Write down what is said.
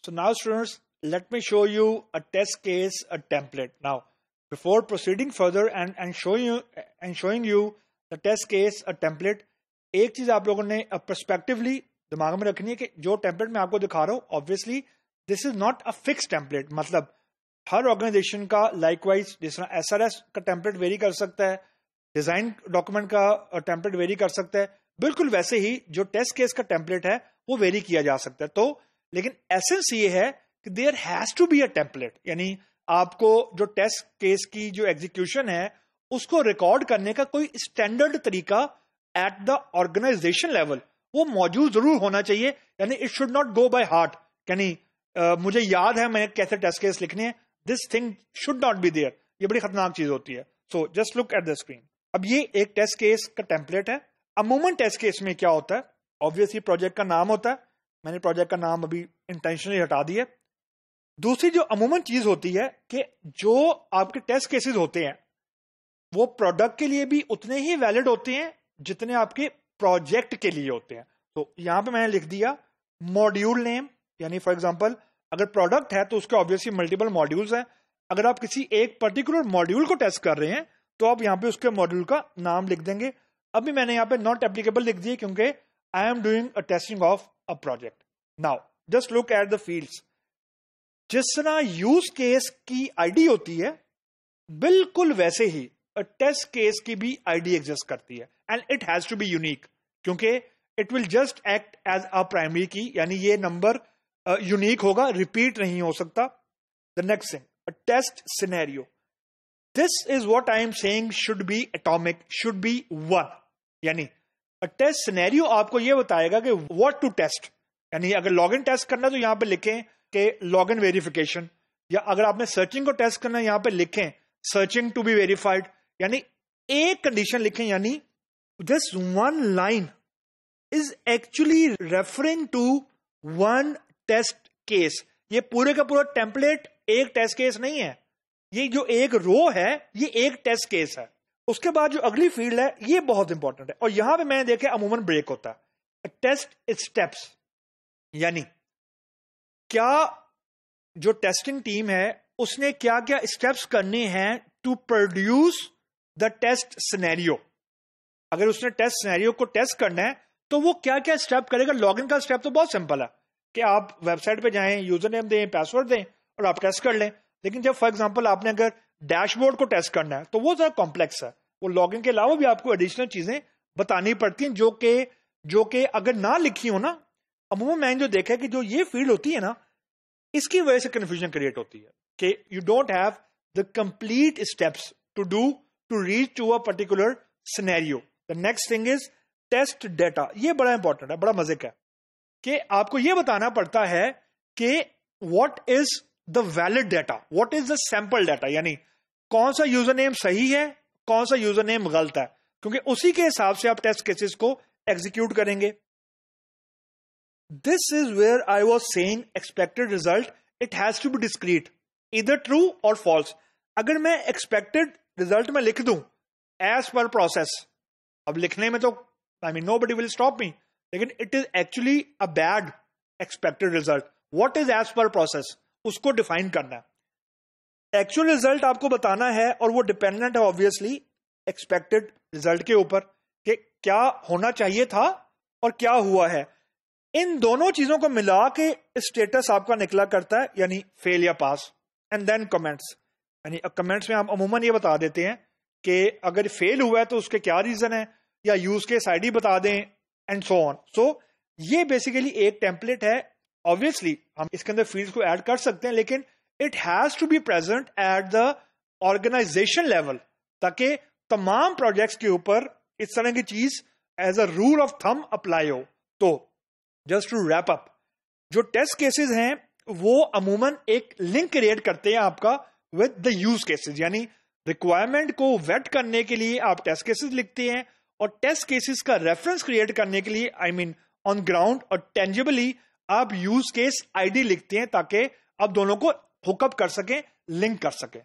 So now students, let me show you a test case, a template. Now, before proceeding further and showing you the test case, a template, एक चीज आप लोगों ने perspectively दिमाग में रखनी है कि जो टेम्पलेट मैं आपको दिखा रहा हूं, obviously this is not a fix template. मतलब हर ऑर्गेनाइजेशन का लाइकवाइज जिस तरह SRS का टेम्पलेट वेरी कर सकता है, डिजाइन डॉक्यूमेंट का टेम्पलेट वेरी कर सकता है, बिल्कुल वैसे ही जो टेस्ट केस का टेम्पलेट है वो वेरी किया जा सकता है. तो लेकिन एसेंस ये है कि there has to be a template, यानी आपको जो टेस्ट केस की जो एग्जीक्यूशन है उसको रिकॉर्ड करने का कोई स्टैंडर्ड तरीका एट द ऑर्गेनाइजेशन लेवल वो मौजूद जरूर होना चाहिए. यानी it should not go by heart, यानी मुझे याद है मैंने कैसे टेस्ट केस लिखने हैं, this thing should not be there. ये बड़ी खतरनाक चीज होती है. So just look at the screen. अब ये एक टेस्ट केस का टेम्पलेट है. अमूमन टेस्ट केस में क्या होता है, ऑब्वियसली प्रोजेक्ट का नाम होता है. मैंने प्रोजेक्ट का नाम अभी इंटेंशनली हटा दिया. दूसरी जो अमूमन चीज होती है कि जो आपके टेस्ट केसेस होते हैं वो प्रोडक्ट के लिए भी उतने ही वैलिड होते हैं जितने आपके प्रोजेक्ट के लिए होते हैं. तो यहां पे मैंने लिख दिया मॉड्यूल नेम, यानी फॉर एग्जांपल अगर प्रोडक्ट है तो उसके ऑब्वियसली मल्टीपल मॉड्यूल्स हैं. अगर आप किसी एक पर्टिकुलर मॉड्यूल को टेस्ट कर रहे हैं तो आप यहां पे उसके मॉड्यूल का नाम लिख देंगे. अभी मैंने यहां पे नॉट एप्लीकेबल लिख दिए क्योंकि I am doing a testing of a project. Now just look at the fields. जिस तरह यूज केस की आईडी होती है बिल्कुल वैसे ही टेस्ट केस की भी आईडी एग्जिस्ट करती है, and it has to be unique क्योंकि it will just act as a primary key, यानी ये नंबर यूनिक होगा, रिपीट नहीं हो सकता. The next thing, a test scenario. This is what I am saying should be atomic, should be one. यानी a test scenario आपको ये बताएगा कि व्हाट टू टेस्ट. यानी अगर लॉगिन टेस्ट करना है तो यहां पे लिखें कि लॉगिन वेरिफिकेशन, या अगर आपने सर्चिंग को टेस्ट करना है यहां पे लिखें सर्चिंग टू बी वेरीफाइड. यानी एक कंडीशन लिखें, यानी this one line is actually referring to one test case. ये पूरे का पूरा टेम्पलेट एक टेस्ट केस नहीं है, ये जो एक रो है ये एक टेस्ट केस है. उसके बाद जो अगली फील्ड है ये बहुत इंपॉर्टेंट है, और यहां पे मैंने देखा अमूमन ब्रेक होता है. टेस्ट स्टेप्स, यानी क्या जो टेस्टिंग टीम है उसने क्या क्या स्टेप्स करने हैं to produce the test scenario. अगर उसने टेस्ट सिनेरियो को टेस्ट करना है तो वो क्या क्या स्टेप करेगा. लॉगिन का स्टेप तो बहुत सिंपल है कि आप वेबसाइट पे जाएं, यूजर नेम दें, पासवर्ड दें और आप टेस्ट कर लें. लेकिन जब फॉर एग्जांपल आपने अगर डैशबोर्ड को टेस्ट करना है तो वो जरा कॉम्प्लेक्स है. वो लॉगिन के अलावा भी आपको एडिशनल चीजें बतानी पड़ती हैं जो कि अगर ना लिखी हो ना, अमूमन मैंने जो देखा है कि जो ये फील्ड होती है ना इसकी वजह से कंफ्यूजन क्रिएट होती है कि you don't have the complete steps to do to reach to a particular scenario. The next thing is test data. ये बड़ा इंपॉर्टेंट है, बड़ा मजे का है कि आपको ये बताना पड़ता है कि what is the valid data, what is the sample data. यानी कौन सा यूजर नेम सही है, कौन सा यूजर नेम गलत है, क्योंकि उसी के हिसाब से आप टेस्ट केसेस को एग्जीक्यूट करेंगे. This is where I was saying expected result, it has to be discrete, either true or false. अगर मैं expected result में लिख दूं as per process, अब लिखने में तो nobody will stop me, लेकिन it is actually a bad expected result. What is as per process? उसको define करना है. Actual result आपको बताना है और वो dependent है obviously expected result के ऊपर कि क्या होना चाहिए था और क्या हुआ है. इन दोनों चीजों को मिला के स्टेटस आपका निकला करता है, यानी फेल या पास. एंड देन कमेंट्स, यानी कमेंट्स में आप अमूमन ये बता देते हैं कि अगर फेल हुआ है तो उसके क्या रीजन है, या यूज केस आईडी बता दें एंड सो ऑन. सो ये बेसिकली एक टेम्पलेट है. ऑब्वियसली हम इसके अंदर फील्ड्स को ऐड कर सकते हैं, लेकिन it has to be present at the organisation level ताकि तमाम प्रोजेक्ट्स के ऊपर इस तरह की चीज as a rule of thumb apply हो. तो जस्ट टू रैप अप, जो टेस्ट केसेस हैं वो अमूमन एक लिंक क्रिएट करते हैं आपका विद द यूज केसेस. यानी रिक्वायरमेंट को वेट करने के लिए आप टेस्ट केसेस लिखते हैं और टेस्ट केसेस का रेफरेंस क्रिएट करने के लिए ऑन ग्राउंड और टेंजिबली आप यूज केस आईडी लिखते हैं ताकि आप दोनों को हुकअप कर सकें, लिंक कर सकें.